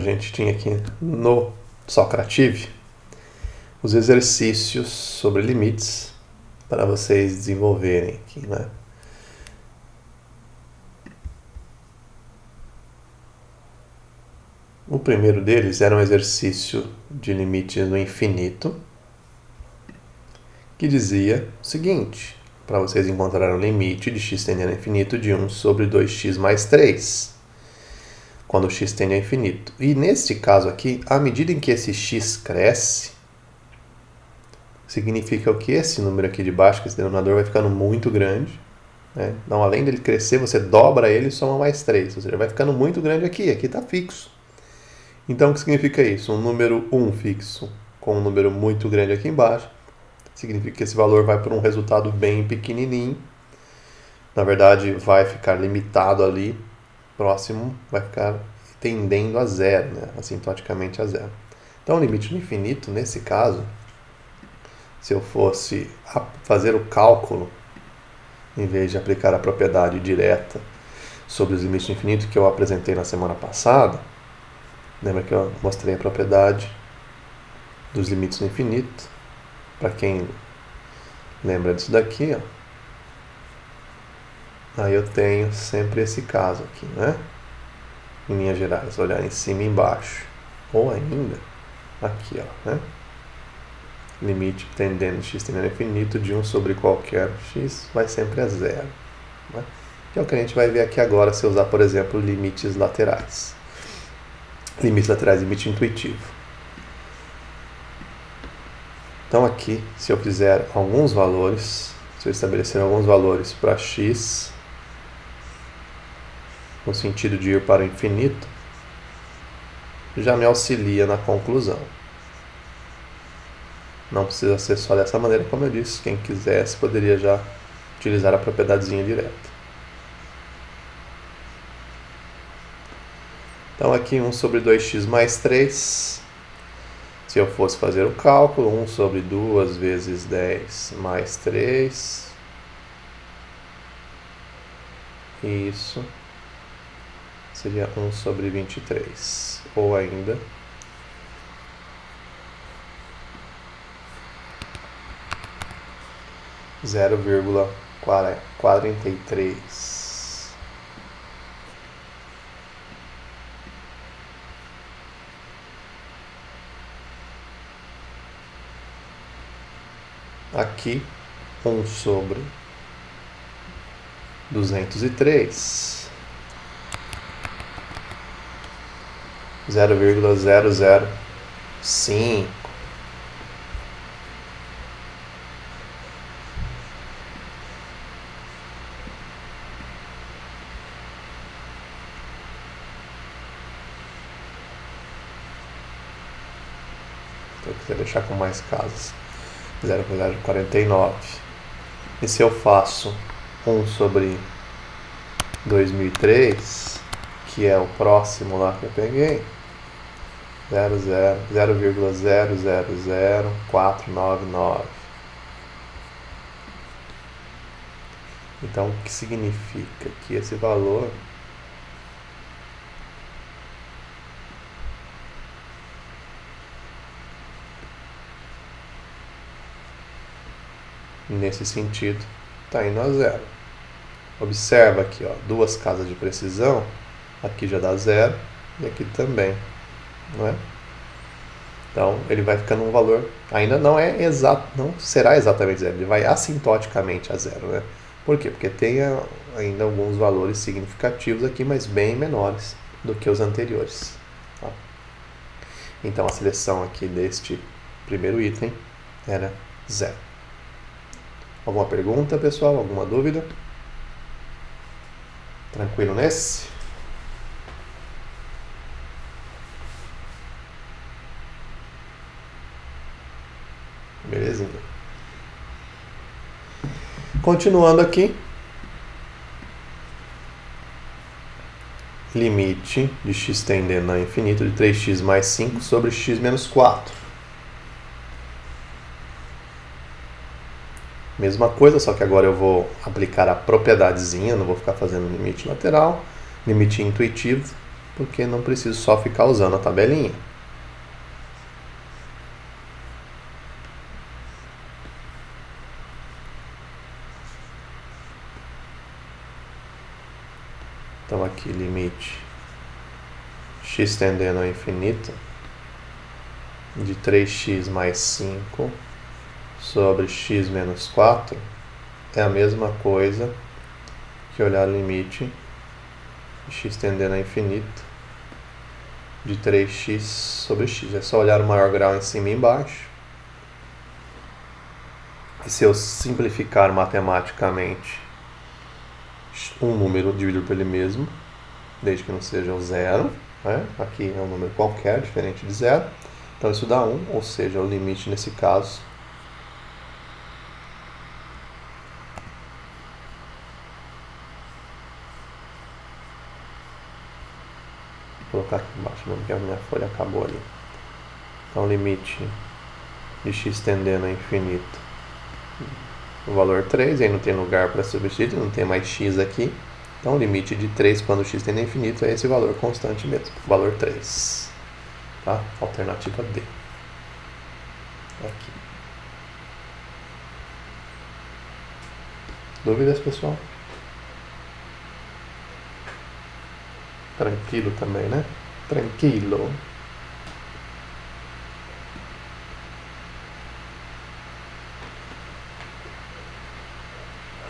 A gente tinha aqui no Socrative os exercícios sobre limites para vocês desenvolverem aqui, né? O primeiro deles era um exercício de limite no infinito, que dizia o seguinte: para vocês encontrarem o limite de x tendendo ao infinito de 1 sobre 2x mais 3, quando o x tende ao infinito. E neste caso aqui, à medida em que esse x cresce, significa que esse número aqui de baixo, que esse denominador, vai ficando muito grande, né? Então, além dele crescer, você dobra ele e soma mais 3, ou seja, vai ficando muito grande aqui está fixo. Então, o que significa isso? Um número 1 fixo com um número muito grande aqui embaixo, significa que esse valor vai para um resultado bem pequenininho. Na verdade, vai ficar limitado ali, próximo, vai ficar tendendo a zero, né? Assintoticamente a zero. Então, o limite no infinito, nesse caso, se eu fosse fazer o cálculo, em vez de aplicar a propriedade direta sobre os limites do infinito que eu apresentei na semana passada, lembra que eu mostrei a propriedade dos limites do infinito? Para quem lembra disso daqui, aí eu tenho sempre esse caso aqui, né? Em linhas gerais, olhar em cima e embaixo. Ou ainda, aqui, né? Limite tendendo x tendendo ao infinito de 1 sobre qualquer x vai sempre a zero, né? Que é o que a gente vai ver aqui agora se eu usar, por exemplo, limites laterais. Limites laterais, limite intuitivo. Então aqui, se eu fizer alguns valores, se eu estabelecer alguns valores para x, no sentido de ir para o infinito, já me auxilia na conclusão. Não precisa ser só dessa maneira, como eu disse. Quem quisesse poderia já utilizar a propriedadezinha direta. Então aqui 1 sobre 2x mais 3. Se eu fosse fazer o cálculo, 1 sobre 2 vezes 10 mais 3. Isso seria 1 sobre 23. Ou ainda 0,43. Aqui 1 sobre 203. 0,005. Se eu quiser deixar com mais casas, 0,049. E se eu faço 1 sobre 2003, que é o próximo lá que eu peguei, 0,000499. Então, o que significa? Que esse valor nesse sentido está indo a zero. Observa aqui, duas casas de precisão, aqui já dá zero e aqui também, não é? Então ele vai ficando um valor, ainda não é exato, não será exatamente zero, ele vai assintoticamente a zero, né? Por quê? Porque tem ainda alguns valores significativos aqui, mas bem menores do que os anteriores, tá? Então a seleção aqui deste primeiro item era zero. Alguma pergunta, pessoal? Alguma dúvida? Tranquilo nesse? Belezinha. Continuando aqui. Limite de x tendendo ao infinito de 3x mais 5 sobre x menos 4. Mesma coisa, só que agora eu vou aplicar a propriedadezinha, não vou ficar fazendo limite lateral, limite intuitivo. porque não preciso só ficar usando a tabelinha. Então aqui limite x tendendo ao infinito de 3x mais 5 sobre x menos 4 é a mesma coisa que olhar o limite de x tendendo ao infinito de 3x sobre x. É só olhar o maior grau em cima e embaixo. E se eu simplificar matematicamente um número dividido por ele mesmo, desde que não seja o zero, né? Aqui é um número qualquer, diferente de zero, então isso dá 1, ou seja, o limite nesse caso vou colocar aqui embaixo, porque a minha folha acabou ali. Então limite de x tendendo a infinito, o valor 3, aí não tem lugar para substituir, não tem mais x aqui. Então, o limite de 3 quando x tende a infinito é esse valor constante mesmo, o valor 3. Tá? Alternativa D. Aqui. Dúvidas, pessoal? Tranquilo também, né? Tranquilo.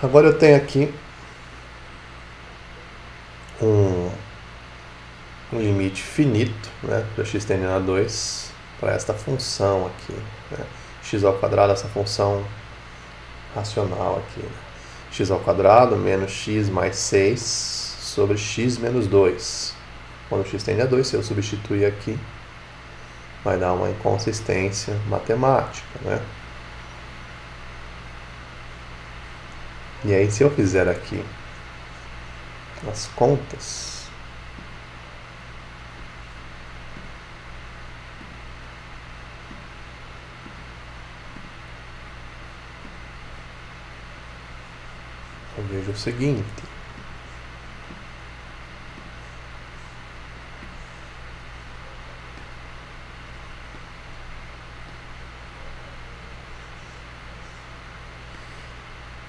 Agora eu tenho aqui um limite finito, né, para x tendendo a 2 para esta função aqui, né, x ao quadrado, essa função racional aqui, né, x ao quadrado menos x mais 6 sobre x menos 2. Quando x tende a 2, se eu substituir aqui, vai dar uma inconsistência matemática, né? E aí, se eu fizer aqui as contas, eu vejo o seguinte: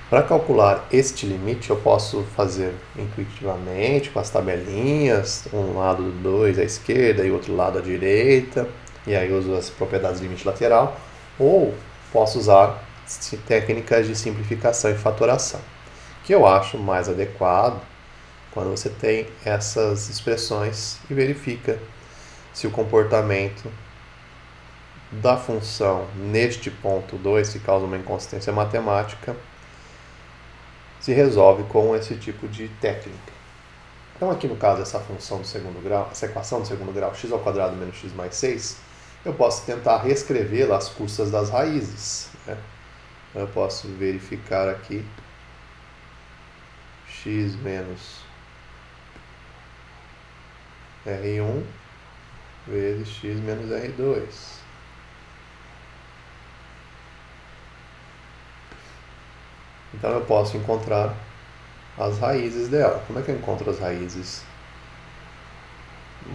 para calcular este limite, eu posso fazer intuitivamente com as tabelinhas, um lado do 2 à esquerda e outro lado à direita, e aí uso as propriedades do limite lateral, ou posso usar técnicas de simplificação e fatoração, que eu acho mais adequado quando você tem essas expressões e verifica se o comportamento da função neste ponto 2, que causa uma inconsistência matemática, se resolve com esse tipo de técnica. Então aqui no caso essa função do segundo grau, essa equação do segundo grau, x ao quadrado menos x mais 6, eu posso tentar reescrevê-la às custas das raízes, né? Eu posso verificar aqui x menos R1 vezes x menos R2. Então eu posso encontrar as raízes dela. Como é que eu encontro as raízes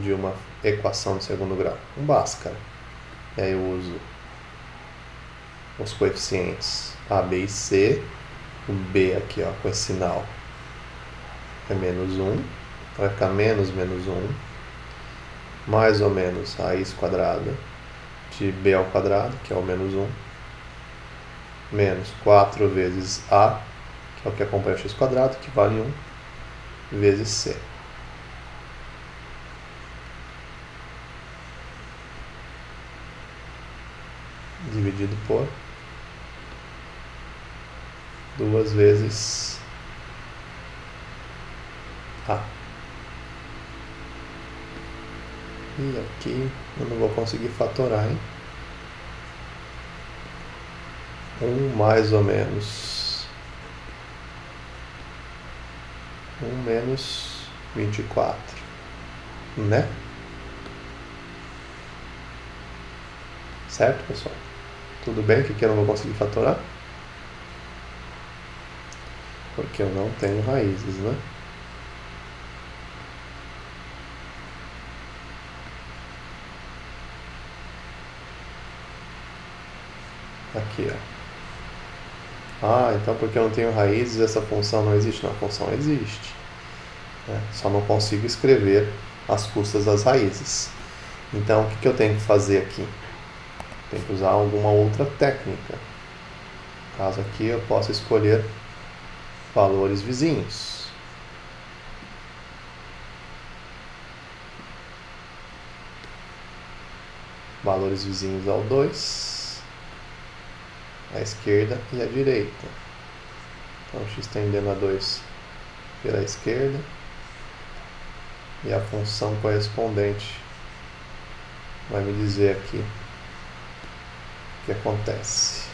de uma equação de segundo grau? Com Bhaskara. E aí eu uso os coeficientes A, B e C. O B aqui, ó, com esse sinal é menos 1. Então vai ficar menos 1. Mais ou menos raiz quadrada de B ao quadrado, que é o menos 1. Menos 4 vezes A, que é o que acompanha o x quadrado, que vale 1, vezes C. Dividido por 2 vezes A. E aqui eu não vou conseguir fatorar, hein? 1 mais ou menos 1 menos 24, né? Certo, pessoal? Tudo bem que aqui eu não vou conseguir fatorar? Porque eu não tenho raízes, né? Aqui, ó. Ah, então porque eu não tenho raízes, essa função não existe? Não, a função existe. Só não consigo escrever as custas das raízes. Então, o que eu tenho que fazer aqui? Tenho que usar alguma outra técnica. No caso aqui, eu posso escolher valores vizinhos. Valores vizinhos ao 2, à esquerda e à direita. Então, x tendendo a 2 pela esquerda e a função correspondente vai me dizer aqui o que acontece.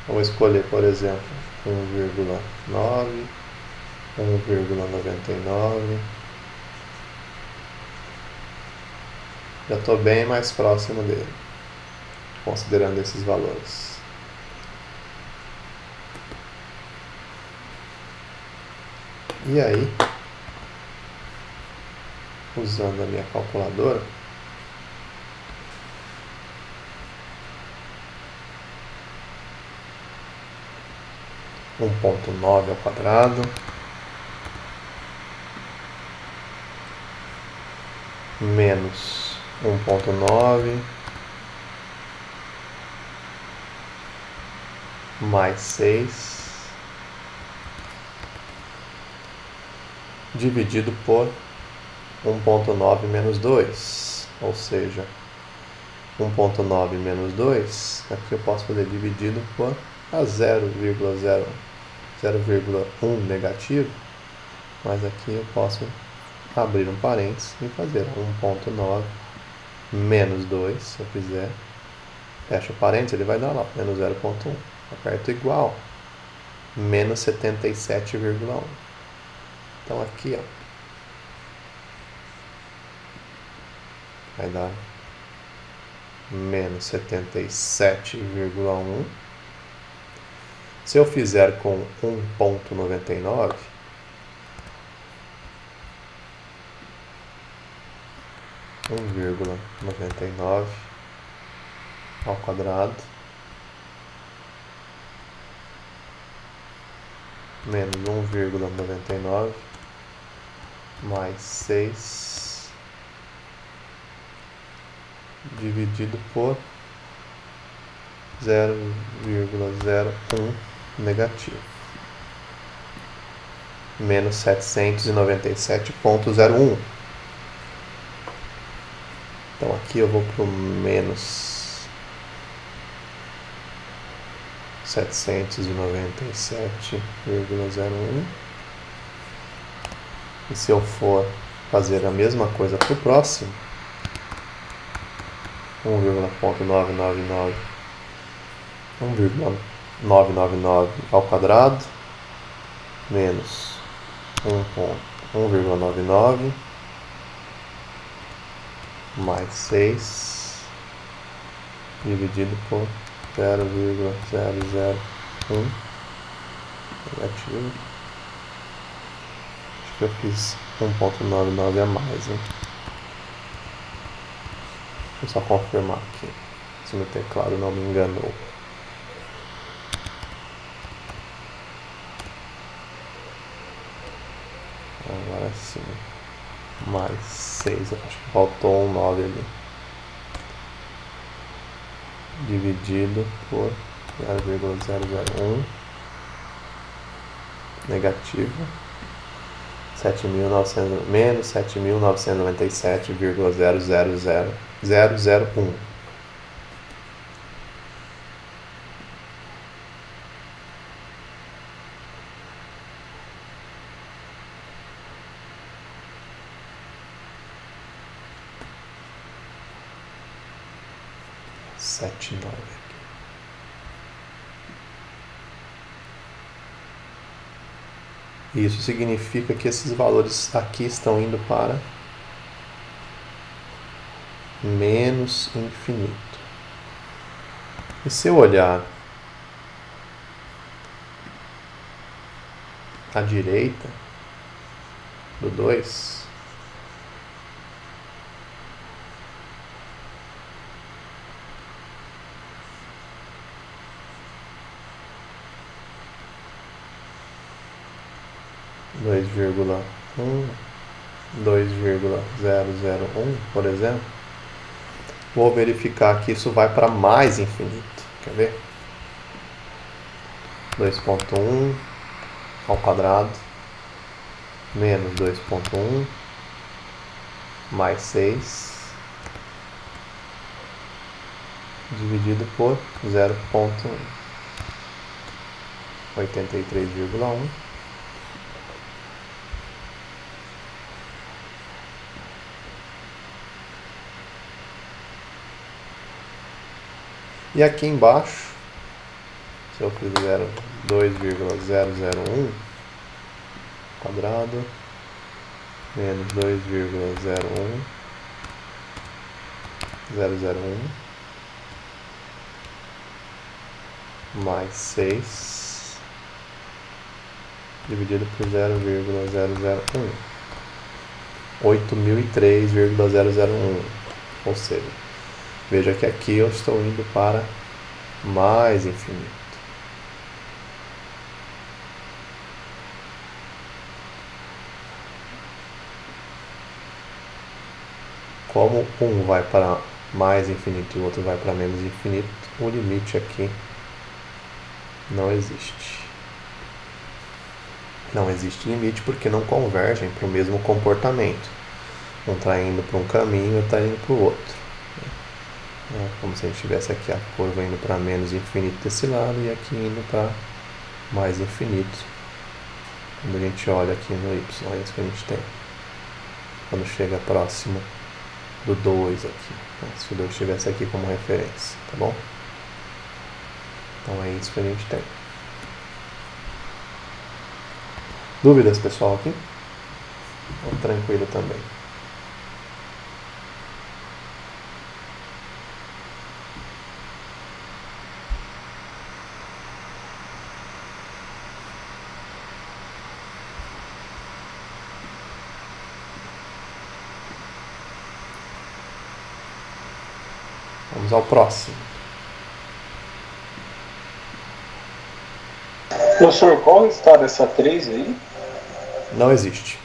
Eu vou escolher, por exemplo, 1,9, 1,99. Já estou bem mais próximo dele, considerando esses valores. E aí, usando a minha calculadora, (1,9 ao quadrado menos 1,9 mais 6 dividido por 1,9 menos 2, ou seja, 1,9 menos 2, aqui eu posso fazer dividido por a 0,1 negativo, mas aqui eu posso abrir um parênteses e fazer 1,9 menos 2, se eu quiser, fecha o parênteses, ele vai dar lá, menos 0,1, aperto igual, menos 77,1. Então aqui, ó, vai dar menos 77,1. Se eu fizer com 1,99, ao quadrado menos 1,99 mais 6 dividido por 0,01 negativo, menos 797,01. Então aqui eu vou para o menos 797,01. E se eu for fazer a mesma coisa para o próximo, 1,999 ao quadrado menos 1,99 mais 6 dividido por 0,001 negativo. Acho que eu fiz 1,99 a mais, hein? Deixa eu só confirmar aqui se meu teclado não me enganou. Agora sim, mais 6, acho que faltou um 9 ali, dividido por 0,001 negativo 7.900, menos 7.997,000001. Isso significa que esses valores aqui estão indo para menos infinito. E se eu olhar à direita do 2, 2,1, 2,001, por exemplo, vou verificar que isso vai para mais infinito. Quer ver? 2,1 ao quadrado menos 2,1 mais 6 dividido por 0,1, 83,1. E aqui embaixo, se eu fizer 2,001 quadrado menos 2,01001 mais 6 dividido por 0,001, 8003,001. Ou seja, veja que aqui eu estou indo para mais infinito. Como um vai para mais infinito e o outro vai para menos infinito, o limite aqui não existe. Não existe limite porque não convergem para o mesmo comportamento. Um está indo para um caminho e outro está indo para o outro. É como se a gente tivesse aqui a curva indo para menos infinito desse lado e aqui indo para mais infinito. Quando a gente olha aqui no y, é isso que a gente tem. Quando chega próximo do 2 aqui, né? Se o 2 estivesse aqui como referência, tá bom? Então é isso que a gente tem. Dúvidas, pessoal, aqui? Ou tranquilo também? Vamos ao próximo. Professor, qual o resultado dessa 3 aí? Não existe.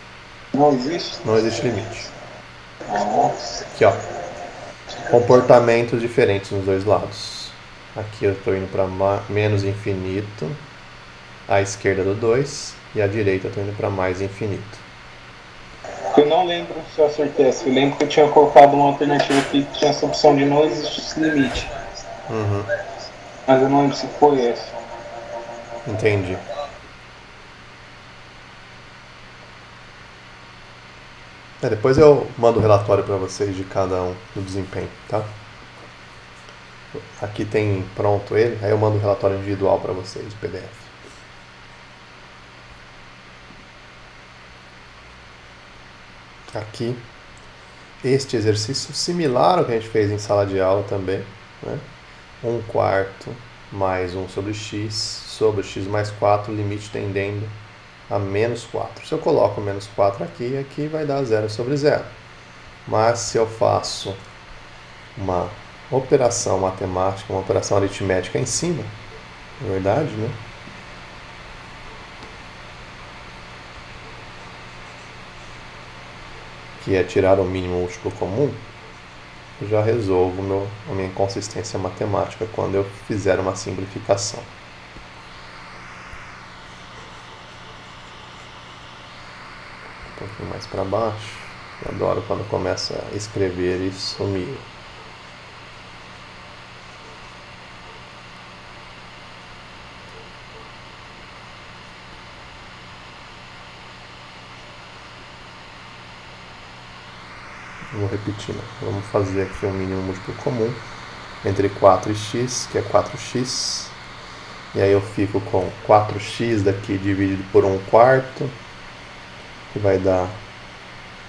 Não existe? Não existe limite. Aqui, ó. Comportamentos diferentes nos dois lados. Aqui eu estou indo para menos infinito, à esquerda do 2, e à direita eu estou indo para mais infinito. Eu não lembro se eu acertei essa. Eu lembro que eu tinha colocado uma alternativa que tinha essa opção de não existir limite. Mas eu não lembro se foi essa. Entendi. Depois eu mando o relatório para vocês de cada um do desempenho, tá? Aqui tem pronto ele, aí eu mando o relatório individual para vocês, o PDF. Aqui, este exercício similar ao que a gente fez em sala de aula também, né? 1/4 mais 1 sobre x mais 4, limite tendendo a menos 4. Se eu coloco menos 4 aqui, aqui vai dar 0 sobre 0. Mas se eu faço uma operação matemática, uma operação aritmética em cima, na verdade, né? Que é tirar o mínimo múltiplo comum, eu já resolvo a minha inconsistência matemática quando eu fizer uma simplificação. Um pouquinho mais para baixo. Eu adoro quando começa a escrever e sumir. Vou repetir, né? Vamos fazer aqui um mínimo múltiplo comum entre 4 e x, que é 4x. E aí eu fico com 4x daqui dividido por 1/4, que vai dar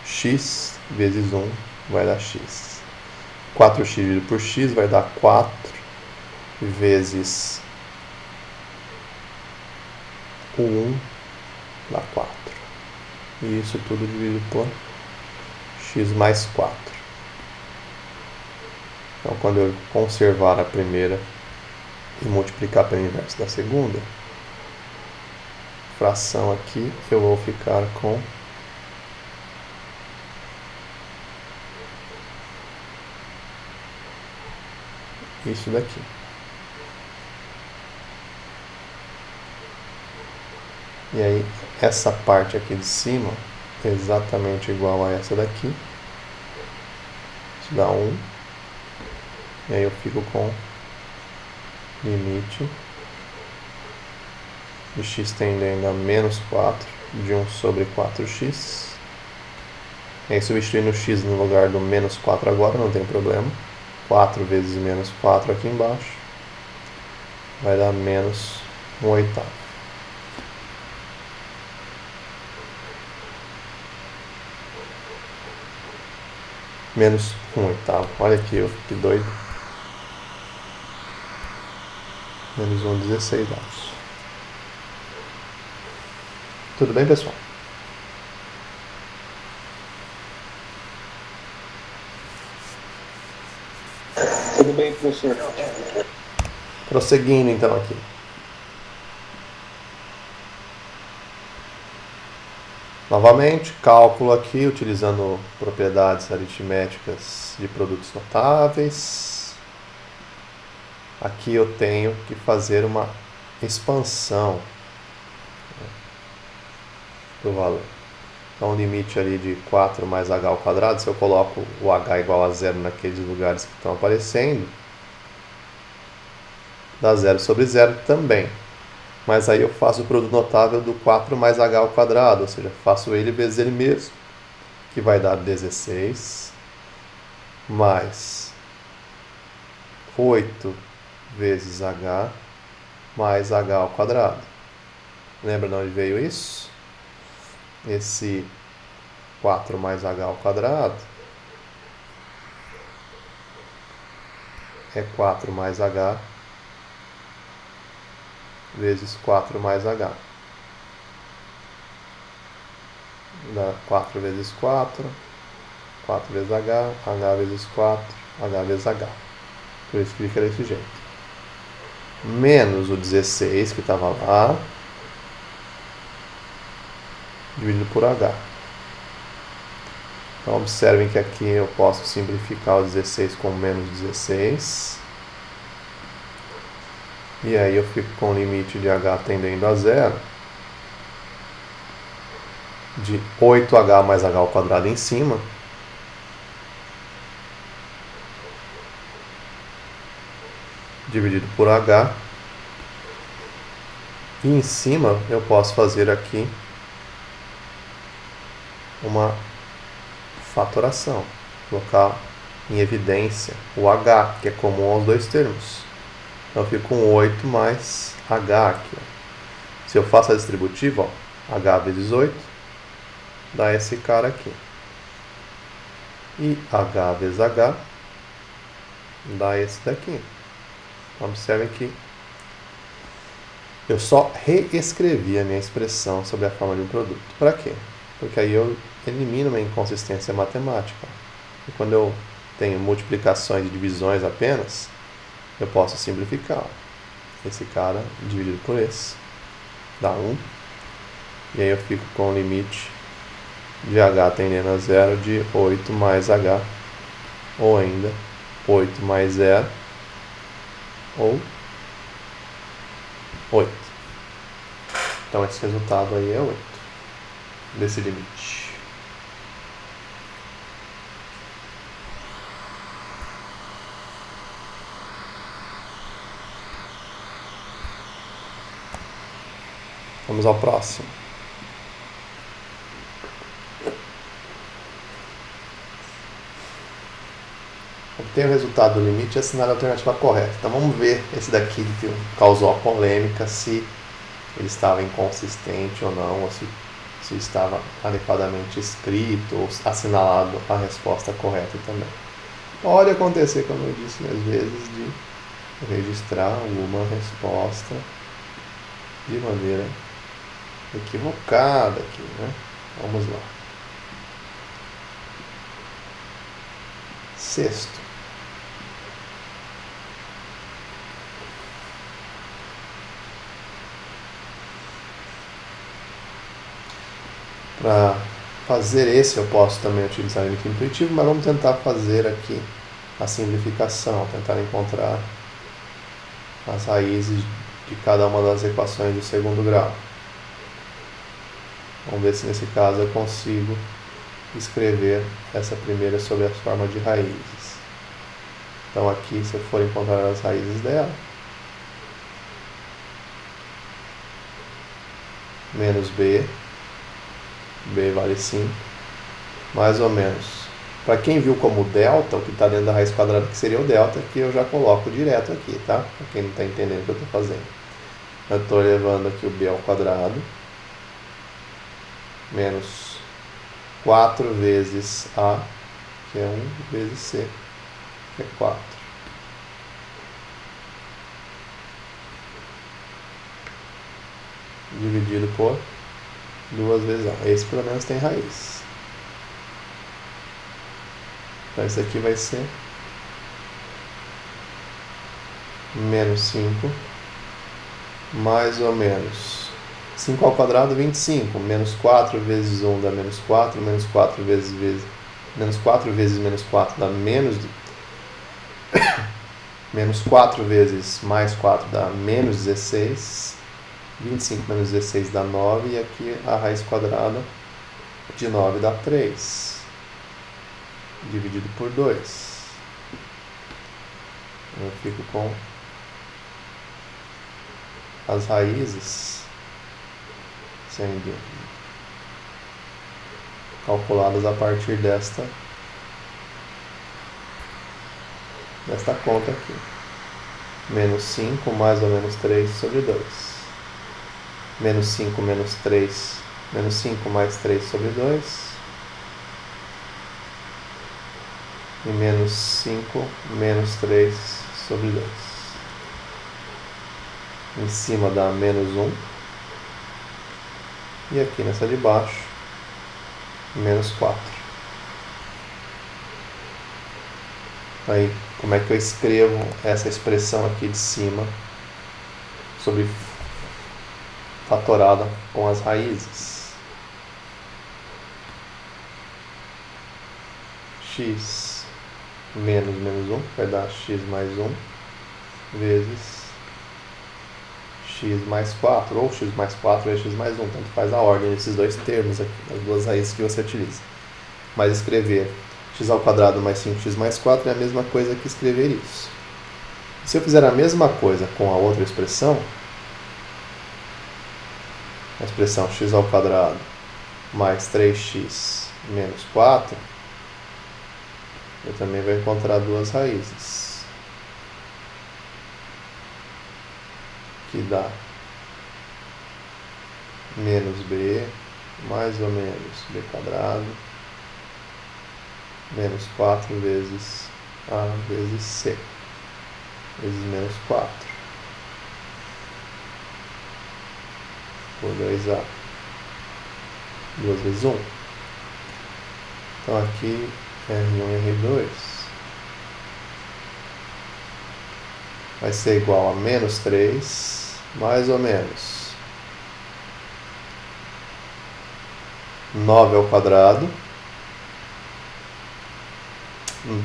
x vezes 1, vai dar x. 4x dividido por x vai dar 4 vezes o 1 dá 4. E isso tudo dividido por x mais 4. Então, quando eu conservar a primeira e multiplicar pelo inverso da segunda, fração aqui, eu vou ficar com isso daqui. E aí, essa parte aqui de cima é exatamente igual a essa daqui. Isso dá 1. E aí eu fico com limite de x tendendo a menos 4 de 1 sobre 4x. E aí substituindo o x no lugar do menos 4 agora, não tem problema. 4 vezes menos 4 aqui embaixo vai dar menos 1/8. Menos 1/8. Olha aqui, que doido. Menos 1/16. Tudo bem, pessoal? Tudo bem, professor. Prosseguindo então aqui. Novamente, cálculo aqui utilizando propriedades aritméticas de produtos notáveis. Aqui eu tenho que fazer uma expansão do valor. Então, o limite ali de 4 mais h ao quadrado, se eu coloco o h igual a 0 naqueles lugares que estão aparecendo, dá 0 sobre 0 também. Mas aí eu faço o produto notável do 4 mais h ao quadrado, ou seja, faço ele vezes ele mesmo, que vai dar 16, mais 8 vezes h, mais h ao quadrado. Lembra de onde veio isso? Esse 4 mais h ao quadrado é 4 mais h vezes 4 mais h. Dá 4 vezes 4, 4 vezes h, h vezes 4, h vezes h. Por isso que fica desse jeito. Menos o 16 que estava lá, dividido por h. Então observem que aqui eu posso simplificar o 16 com menos 16. E aí eu fico com o limite de h tendendo a 0 de 8h mais h ao quadrado em cima, dividido por h. E em cima eu posso fazer aqui uma fatoração, colocar em evidência o h, que é comum aos dois termos. Então eu fico com 8 mais h aqui. Se eu faço a distributiva, h vezes 8, dá esse cara aqui. E h vezes h dá esse daqui. Então observem que eu só reescrevi a minha expressão sobre a forma de um produto. Para quê? Porque aí eu elimino uma inconsistência matemática. E quando eu tenho multiplicações e divisões apenas, eu posso simplificar. Esse cara dividido por esse dá 1. E aí eu fico com o limite de h tendendo a 0 de 8 mais h, ou ainda 8 mais 0, ou 8. Então esse resultado aí é 8 desse limite. Vamos ao próximo. Obtenha o resultado do limite e assinar a alternativa correta. Então vamos ver esse daqui que causou a polêmica, se ele estava inconsistente ou não, ou se estava adequadamente escrito ou assinalado a resposta correta também. Pode acontecer, como eu disse, às vezes, de registrar alguma resposta de maneira equivocada aqui, né? Vamos lá. Sexto. Para fazer esse eu posso também utilizar o limite intuitivo, mas vamos tentar fazer aqui a simplificação, tentar encontrar as raízes de cada uma das equações do segundo grau. Vamos ver se nesse caso eu consigo escrever essa primeira sob a forma de raízes. Então aqui, se eu for encontrar as raízes dela, menos b, b vale 5, mais ou menos. Para quem viu como delta, o que está dentro da raiz quadrada, que seria o delta, que eu já coloco direto aqui, tá? Para quem não está entendendo o que eu estou fazendo. Eu estou levando aqui o b ao quadrado, menos 4 vezes a, que é 1, vezes c, que é 4. Dividido por 2 vezes a. Esse pelo menos tem raiz. Então isso aqui vai ser menos 5, mais ou menos 5 ao quadrado, 25, menos 4 vezes 1 dá menos 4, menos 4 vezes menos 4 vezes menos 4 dá menos menos 4 vezes mais 4 dá menos 16, 25 menos 16 dá 9, e aqui a raiz quadrada de 9 dá 3, dividido por 2. Eu fico com as raízes sendo calculadas a partir desta conta aqui. Menos 5 mais ou menos 3 sobre 2. Menos 5 menos 3, menos 5 mais 3 sobre 2. E menos 5 menos 3 sobre 2. Em cima dá menos 1. E aqui nessa de baixo, menos 4. Aí, como é que eu escrevo essa expressão aqui de cima sobre fatorada com as raízes? X menos menos 1 vai dar x mais 1 vezes x mais 4, ou x mais 4 vezes x mais 1, tanto faz a ordem desses dois termos aqui, as duas raízes que você utiliza. Mas escrever x ao quadrado mais 5x mais 4 é a mesma coisa que escrever isso. Se eu fizer a mesma coisa com a outra expressão, a expressão x ao quadrado mais 3x menos 4, eu também vou encontrar duas raízes, que dá menos b, mais ou menos b quadrado, menos 4 vezes a vezes c, vezes menos 4, por 2a, 2 vezes 1. Então aqui R1 e R2 vai ser igual a menos 3, mais ou menos 9 ao quadrado,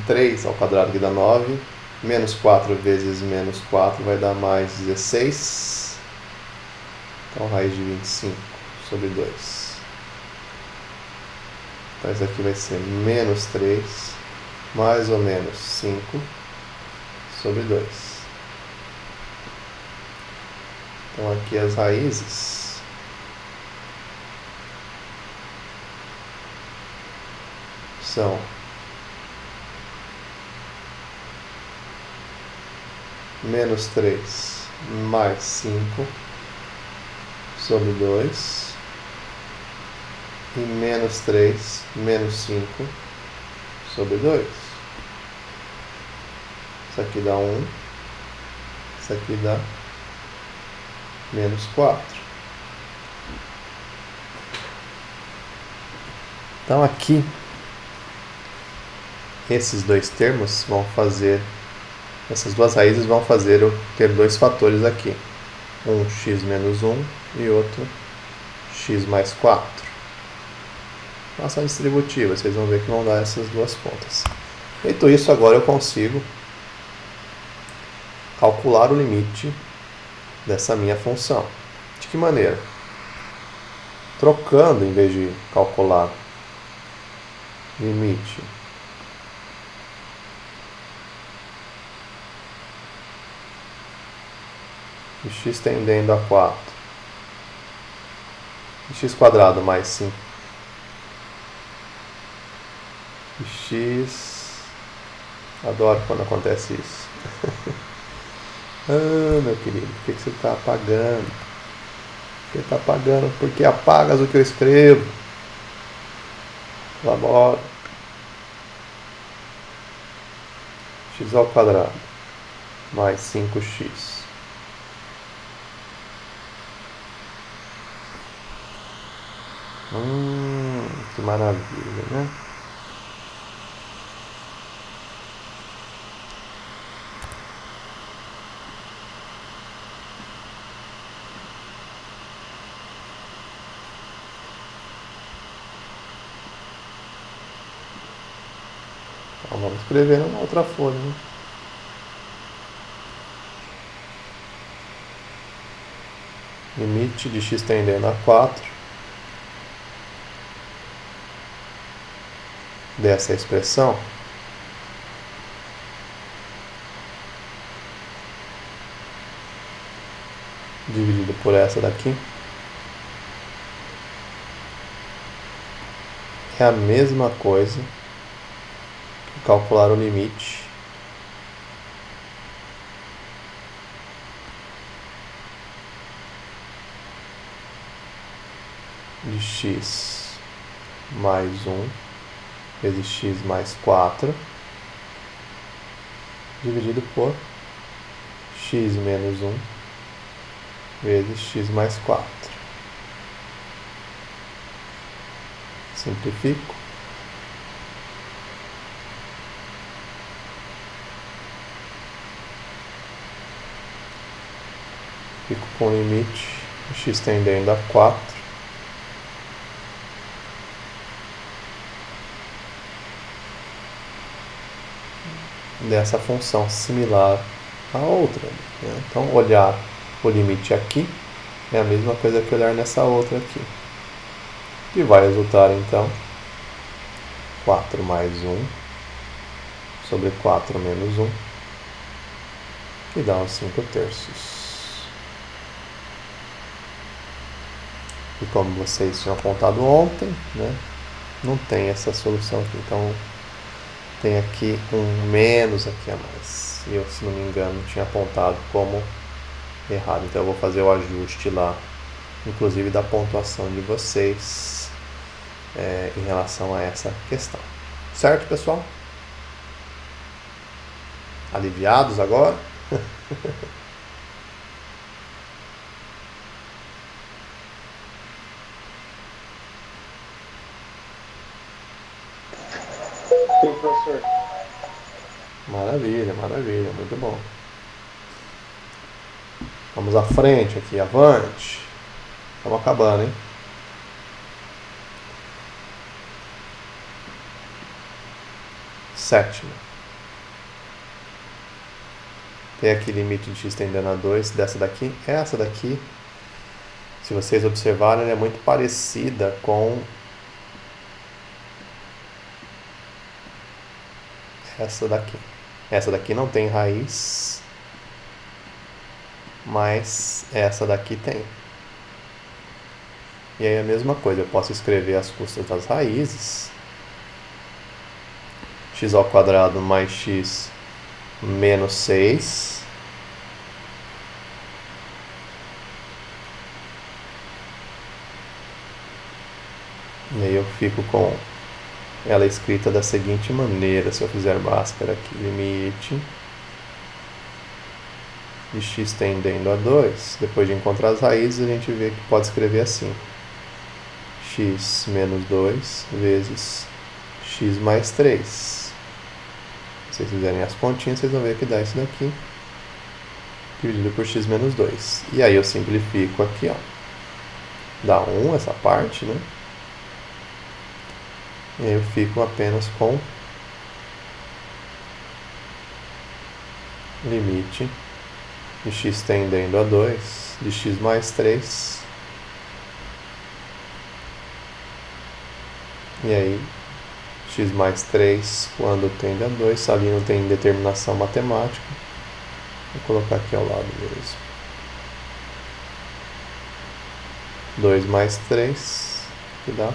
3 ao quadrado que dá 9, menos 4 vezes menos 4 vai dar mais 16, então raiz de 25 sobre 2. Então isso aqui vai ser menos 3, mais ou menos 5 sobre 2. Então aqui as raízes são menos 3 mais 5 sobre 2 e menos 3 menos 5 sobre 2. Isso aqui dá 1, isso aqui dá menos 4. Então aqui, esses dois termos vão fazer, essas duas raízes vão fazer eu ter dois fatores aqui. Um x menos 1 e outro x mais 4. equação distributiva. Vocês vão ver que vão dar essas duas contas. Feito isso, agora eu consigo calcular o limite dessa minha função. De que maneira? Trocando, em vez de calcular limite de x tendendo a 4, de x quadrado mais 5, de x... Adoro quando acontece isso. Ah, meu querido, por que você está apagando? Por que está apagando? Porque apagas o que eu escrevo. Labora. X ao quadrado mais 5x. Que maravilha, né? Então vamos escrever numa outra folha, né? Limite de x tendendo a 4 dessa expressão dividido por essa daqui é a mesma coisa que calcular o limite de x mais 1 vezes x mais 4 dividido por x menos 1 vezes x mais 4. Simplifico. Fico com o limite de x tendendo a 4 dessa função similar à outra, né? Então, olhar o limite aqui é a mesma coisa que olhar nessa outra aqui. E vai resultar, então, 4 mais 1 sobre 4 menos 1, que dá os 5 terços. E como vocês tinham apontado ontem, né, não tem essa solução aqui, então tem aqui um menos aqui a mais. Eu, se não me engano, tinha apontado como errado. Então eu vou fazer o ajuste lá, inclusive da pontuação de vocês em relação a essa questão. Certo, pessoal? Aliviados agora? Sim, professor. Maravilha, maravilha, muito bom. Vamos à frente aqui, avante. Estamos acabando, hein? Sétima. Tem aqui limite de x tendendo a 2 dessa daqui. Essa daqui, se vocês observarem, ela é muito parecida com essa daqui. Essa daqui não tem raiz, mas essa daqui tem. E aí a mesma coisa, eu posso escrever as custas das raízes. X ao quadrado mais x menos 6. E aí eu fico com ela escrita da seguinte maneira, se eu fizer Bhaskara aqui, limite de x tendendo a 2, depois de encontrar as raízes, a gente vê que pode escrever assim, x menos 2 vezes x mais 3. Se vocês fizerem as continhas, vocês vão ver que dá isso daqui, dividido por x menos 2. E aí eu simplifico aqui, ó. Dá 1 essa parte, né? E aí eu fico apenas com limite de x tendendo a 2 de x mais 3. E aí, x mais 3 quando tende a 2, ali não tem determinação matemática. Vou colocar aqui ao lado mesmo. 2 mais 3, que dá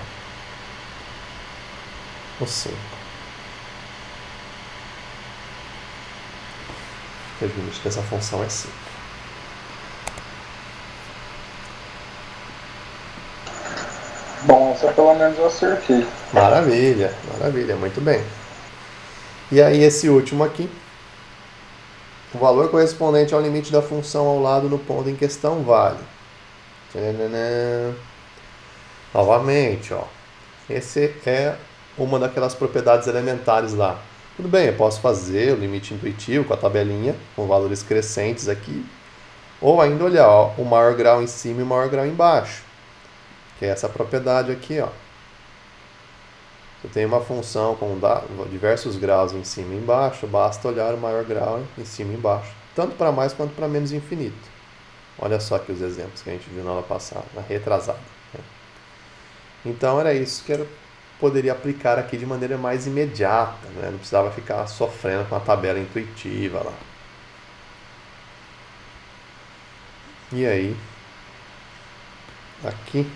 o 5. O limite dessa função é 5. Bom, essa pelo menos eu acertei. Maravilha, maravilha, muito bem. E aí esse último aqui, o valor correspondente ao limite da função ao lado no ponto em questão vale. Novamente, ó. Esse é uma daquelas propriedades elementares lá. Tudo bem, eu posso fazer o limite intuitivo com a tabelinha, com valores crescentes aqui. Ou ainda olhar, ó, o maior grau em cima e o maior grau embaixo. Que é essa propriedade aqui, ó. Eu tenho uma função com diversos graus em cima e embaixo, basta olhar o maior grau em cima e embaixo. Tanto para mais quanto para menos infinito. Olha só aqui os exemplos que a gente viu na aula passada, na retrasada. Então era isso que eu poderia aplicar aqui de maneira mais imediata, né? Não precisava ficar sofrendo com a tabela intuitiva lá. E aí, aqui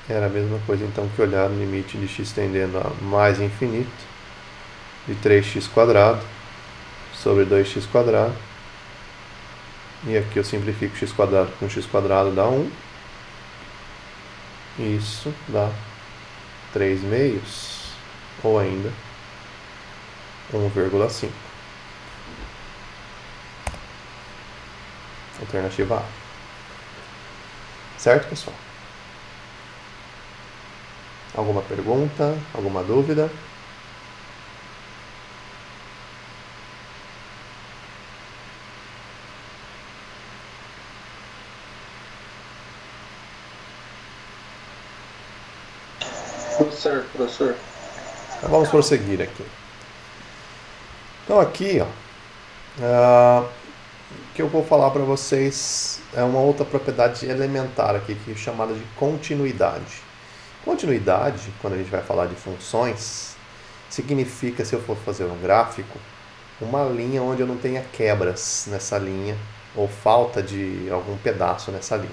era a mesma coisa então que olhar o limite de x tendendo a mais infinito de 3x² sobre 2x². E aqui eu simplifico x² com x² dá 1. Isso dá 3 meios, ou ainda 1,5. Alternativa A. Certo, pessoal? Alguma pergunta? Alguma dúvida? Certo, professor. Então, vamos prosseguir aqui. Então aqui, ó, o que eu vou falar para vocês é uma outra propriedade elementar aqui, que é chamada de continuidade. Continuidade, quando a gente vai falar de funções, significa, se eu for fazer um gráfico, uma linha onde eu não tenha quebras nessa linha, ou falta de algum pedaço nessa linha.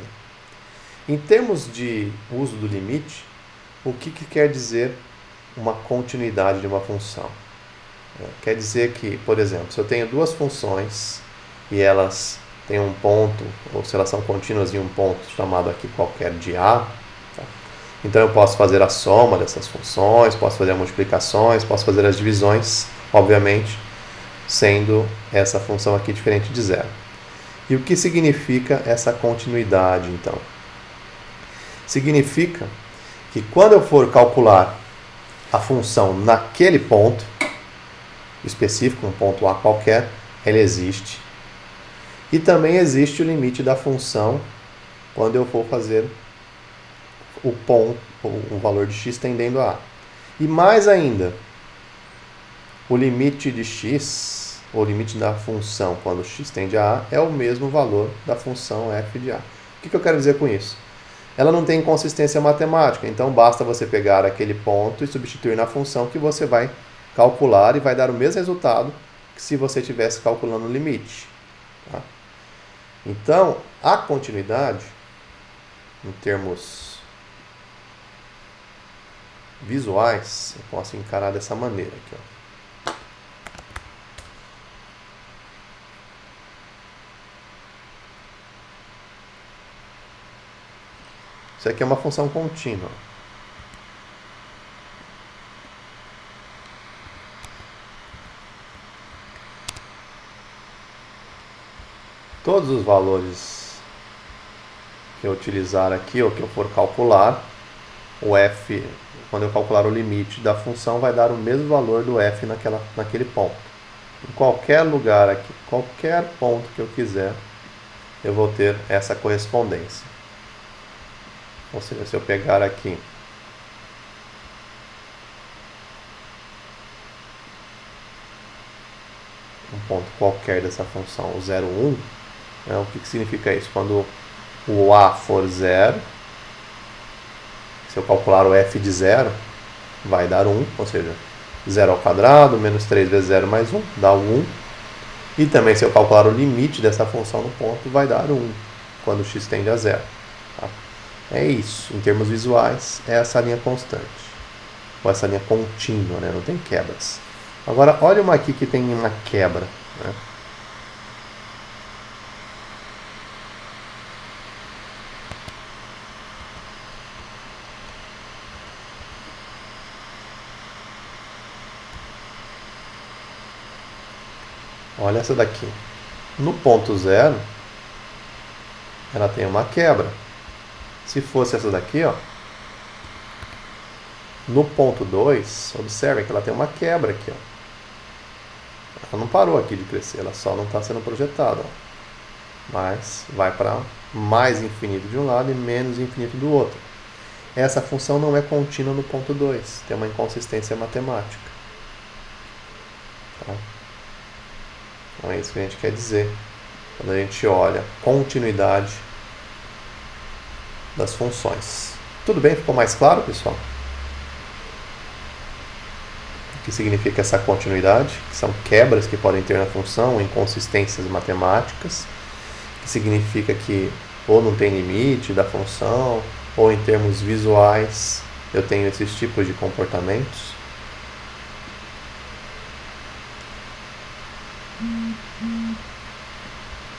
Em termos de uso do limite, o que quer dizer uma continuidade de uma função? Quer dizer que, por exemplo, se eu tenho duas funções e elas têm um ponto, ou se elas são contínuas em um ponto chamado aqui qualquer de A, tá? Então eu posso fazer a soma dessas funções, posso fazer as multiplicações, posso fazer as divisões, obviamente, sendo essa função aqui diferente de zero. E o que significa essa continuidade, então? Significa que quando eu for calcular a função naquele ponto específico, um ponto A qualquer, ela existe. E também existe o limite da função quando eu for fazer o ponto, o valor de x tendendo a A. E mais ainda, o limite de x, ou limite da função quando x tende a A, é o mesmo valor da função f de A. O que eu quero dizer com isso? Ela não tem consistência matemática, então basta você pegar aquele ponto e substituir na função que você vai calcular e vai dar o mesmo resultado que se você estivesse calculando o limite. Tá? Então, a continuidade, em termos visuais, eu posso encarar dessa maneira aqui, ó. Isso aqui é uma função contínua. Todos os valores que eu utilizar aqui, ou que eu for calcular, o f, quando eu calcular o limite da função, vai dar o mesmo valor do f naquele ponto. Em qualquer lugar aqui, qualquer ponto que eu quiser, eu vou ter essa correspondência. Ou seja, se eu pegar aqui um ponto qualquer dessa função, o 0, 1, né? O que significa isso? Quando o a for 0, se eu calcular o f de 0, vai dar 1, ou seja, 0 ao quadrado, menos 3 vezes 0 mais 1, dá 1. E também se eu calcular o limite dessa função no ponto, vai dar 1, quando x tende a 0. Tá? É isso, em termos visuais, é essa linha constante, ou essa linha contínua, né? Não tem quebras. Agora, olha uma aqui que tem uma quebra, né? Olha essa daqui. No ponto 0, ela tem uma quebra. Se fosse essa daqui, ó, no ponto 2, observe que ela tem uma quebra aqui, ó. Ela não parou aqui de crescer, ela só não está sendo projetada, ó. Mas vai para mais infinito de um lado e menos infinito do outro. Essa função não é contínua no ponto 2, tem uma inconsistência matemática. Tá? Então é isso que a gente quer dizer quando a gente olha continuidade das funções. Tudo bem? Ficou mais claro, pessoal? O que significa essa continuidade? Que são quebras que podem ter na função, inconsistências matemáticas, que significa que ou não tem limite da função, ou em termos visuais eu tenho esses tipos de comportamentos.